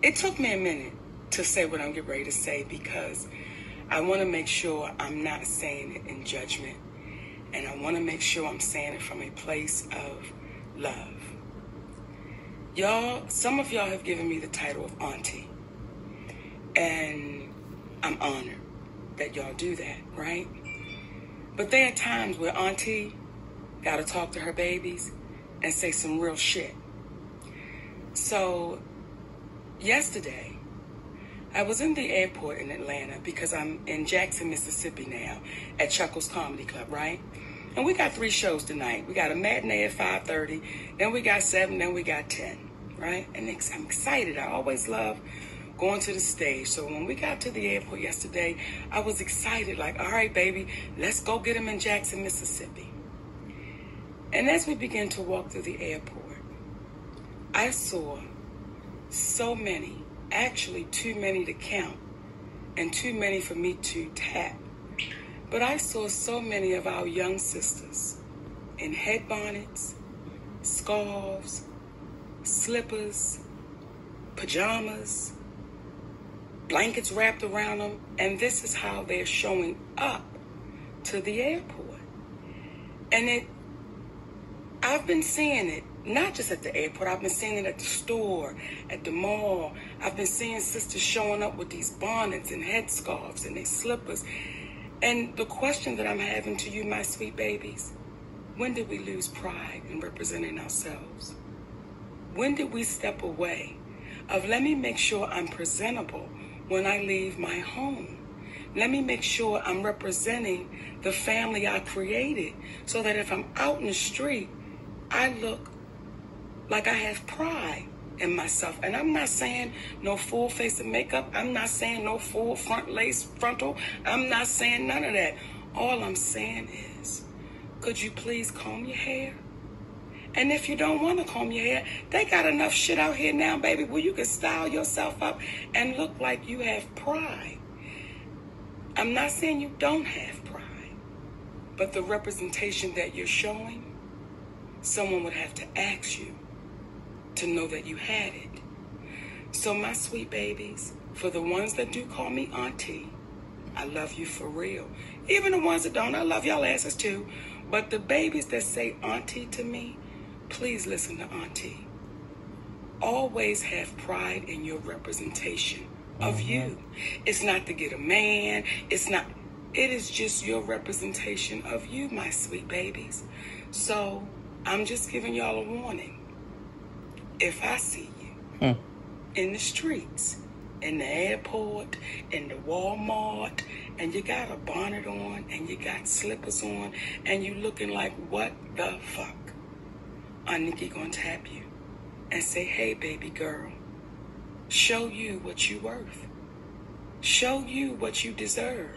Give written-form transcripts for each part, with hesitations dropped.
It took me a minute to say what I'm getting ready to say because I want to make sure I'm not saying it in judgment. And I want to make sure I'm saying it from a place of love. Y'all, some of y'all have given me the title of auntie. And I'm honored that y'all do that, right? But there are times where auntie got to talk to her babies and say some real shit. So yesterday, I was in the airport in Atlanta because I'm in Jackson, Mississippi now at Chuckles Comedy Club, right? And we got 3 shows tonight. We got a matinee at 5:30, then we got 7, then we got 10, right? And I'm excited. I always love going to the stage. So when we got to the airport yesterday, I was excited, like, all right, baby, let's go get him in Jackson, Mississippi. And as we began to walk through the airport, I saw so many, actually too many to count and too many for me to tap. But I saw so many of our young sisters in head bonnets, scarves, slippers, pajamas, blankets wrapped around them, and this is how they're showing up to the airport. And I've been seeing it, not just at the airport, I've been seeing it at the store, at the mall. I've been seeing sisters showing up with these bonnets and headscarves and their slippers. And the question that I'm having to you, my sweet babies, when did we lose pride in representing ourselves? When did we step away of let me make sure I'm presentable when I leave my home? Let me make sure I'm representing the family I created so that if I'm out in the street, I look like I have pride in myself. And I'm not saying no full face of makeup. I'm not saying no full front lace frontal. I'm not saying none of that. All I'm saying is, could you please comb your hair? And if you don't want to comb your hair, they got enough shit out here now, baby, where you can style yourself up and look like you have pride. I'm not saying you don't have pride, but the representation that you're showing, someone would have to ask you to know that you had it. So my sweet babies, for the ones that do call me auntie, I love you for real. Even the ones that don't, I love y'all asses too. But the babies that say auntie to me, please listen to auntie. Always have pride in your representation of you. It's not to get a man. It is just your representation of you, my sweet babies. So I'm just giving y'all a warning. If I see you in the streets, in the airport, in the Walmart, and you got a bonnet on, and you got slippers on, and you looking like, what the fuck? Monique gonna tap you and say, hey, baby girl, show you what you worth. Show you what you deserve.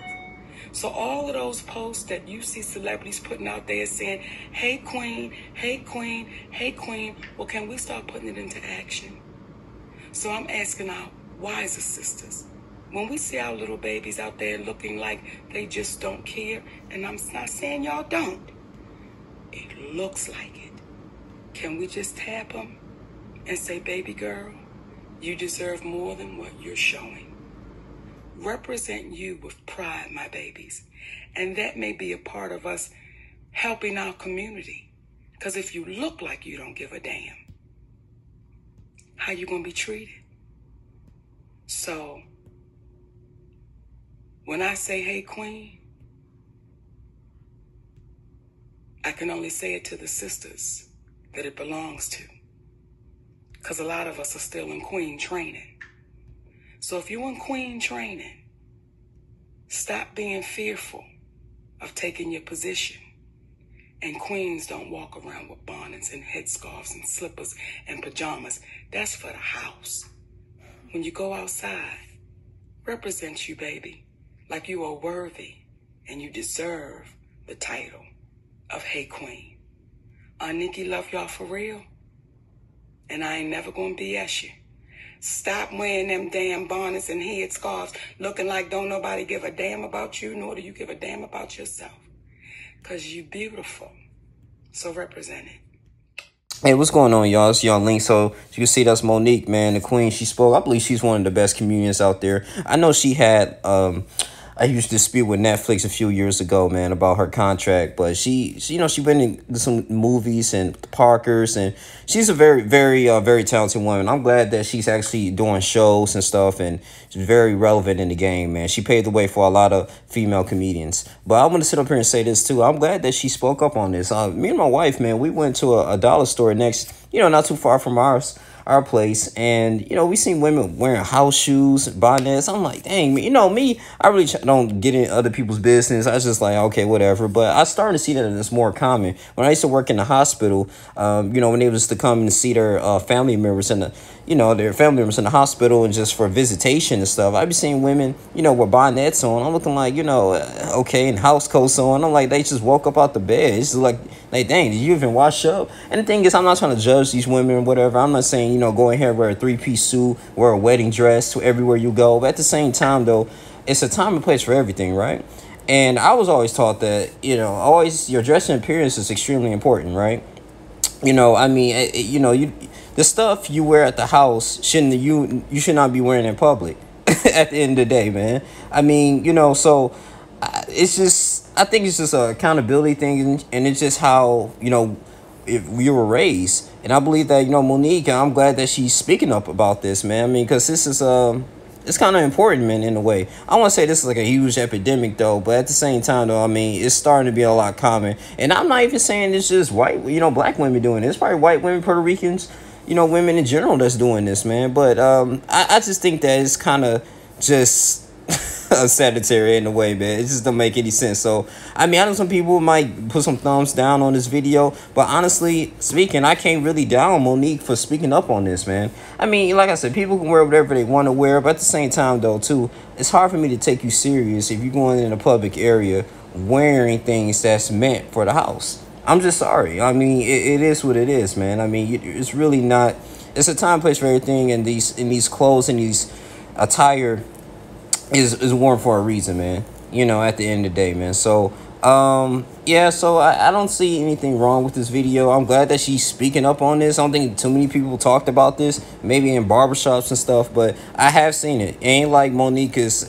So all of those posts that you see celebrities putting out there saying, hey, queen, hey, queen, hey, queen, well, can we start putting it into action? So I'm asking our wiser sisters, when we see our little babies out there looking like they just don't care, and I'm not saying y'all don't, it looks like it. Can we just tap them and say, baby girl, you deserve more than what you're showing. Represent you with pride, my babies. And that may be a part of us helping our community. Because if you look like you don't give a damn, how you going to be treated? So, when I say, hey, queen, I can only say it to the sisters that it belongs to. Because a lot of us are still in queen training. So if you're in queen training, stop being fearful of taking your position. And queens don't walk around with bonnets and headscarves and slippers and pajamas. That's for the house. When you go outside, represent you, baby, like you are worthy and you deserve the title of Hey Queen. Nikki love y'all for real. And I ain't never gonna BS you. Stop wearing them damn bonnets and headscarves looking like don't nobody give a damn about you, nor do you give a damn about yourself. Because you beautiful. So represent it. Hey, what's going on, y'all? It's Young Link. So you can see that's Monique, man, the queen. She spoke. I believe she's one of the best comedians out there. I know she had a huge dispute with Netflix a few years ago, man, about her contract. But she she been in some movies and Parkers, and she's a very talented woman. I'm glad that she's actually doing shows and stuff, and she's very relevant in the game, man. She paved the way for a lot of female comedians. But I want to sit up here and say this too. I'm glad that she spoke up on this. Me and my wife, man, we went to a dollar store next, not too far from our place, and we seen women wearing house shoes, bonnets. I'm like, dang, me, I really don't get in other people's business. I was just like, okay, whatever. But I started to see that it's more common. When I used to work in the hospital, when they was to come and see their family members in the their family members in the hospital and just for visitation and stuff, I be seeing women, with bonnets on. I'm looking like, okay, and house coats on. I'm like, they just woke up out the bed. It's just like, dang, did you even wash up? And the thing is, I'm not trying to judge these women or whatever. I'm not saying, go in here, wear a three-piece suit, wear a wedding dress to everywhere you go. But at the same time, though, it's a time and place for everything, right? And I was always taught that, always your dressing appearance is extremely important, right? I mean, the stuff you wear at the house you should not be wearing in public. At the end of the day, man. I mean, so it's just, I think it's just a accountability thing, and it's just how if you were raised. And I believe that Monique, I'm glad that she's speaking up about this, man. I mean, because this is it's kind of important, man, in a way. I want to say this is like a huge epidemic, though, but at the same time, though, I mean, it's starting to be a lot common. And I'm not even saying it's just white, black women doing it. It's probably white women, Puerto Ricans, women in general that's doing this, man. But I just think that it's kind of just sanitary in a way, man. It just don't make any sense. So, I mean, I know some people might put some thumbs down on this video, but honestly speaking, I can't really down Monique for speaking up on this, man. I mean, like I said, people can wear whatever they want to wear, but at the same time, though, too, it's hard for me to take you serious if you're going in a public area wearing things that's meant for the house. I'm just sorry. I mean, it is what it is, man. I mean, it's really not. It's a time, place for everything, and these clothes and these attire is worn for a reason, man. At the end of the day, man. So yeah, so I don't see anything wrong with this video. I'm glad that she's speaking up on this. I don't think too many people talked about this, maybe in barbershops and stuff, but I have seen it. It ain't like Monique is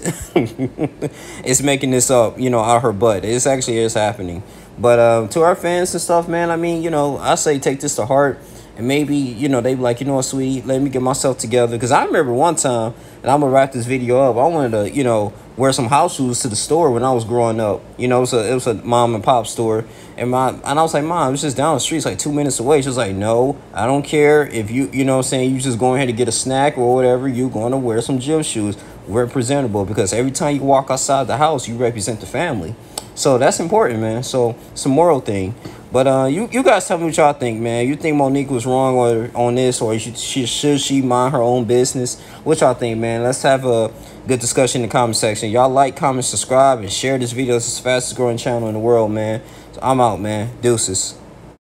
is making this up, out her butt. It's actually is happening. But to our fans and stuff, man, I mean, I say take this to heart. And maybe, they be like, sweetie, let me get myself together. Because I remember one time, and I'm going to wrap this video up, I wanted to, wear some house shoes to the store when I was growing up. It was a mom and pop store. And I was like, Mom, it's just down the street. It's like 2 minutes away. She was like, no, I don't care if you just going ahead to get a snack or whatever. You going to wear some gym shoes. Wear presentable. Because every time you walk outside the house, you represent the family. So that's important, man. So it's a moral thing. But you guys tell me what y'all think, man. You think Monique was wrong on this, or should she mind her own business? What y'all think, man? Let's have a good discussion in the comment section. Y'all like, comment, subscribe, and share this video. It's the fastest growing channel in the world, man. So I'm out, man. Deuces.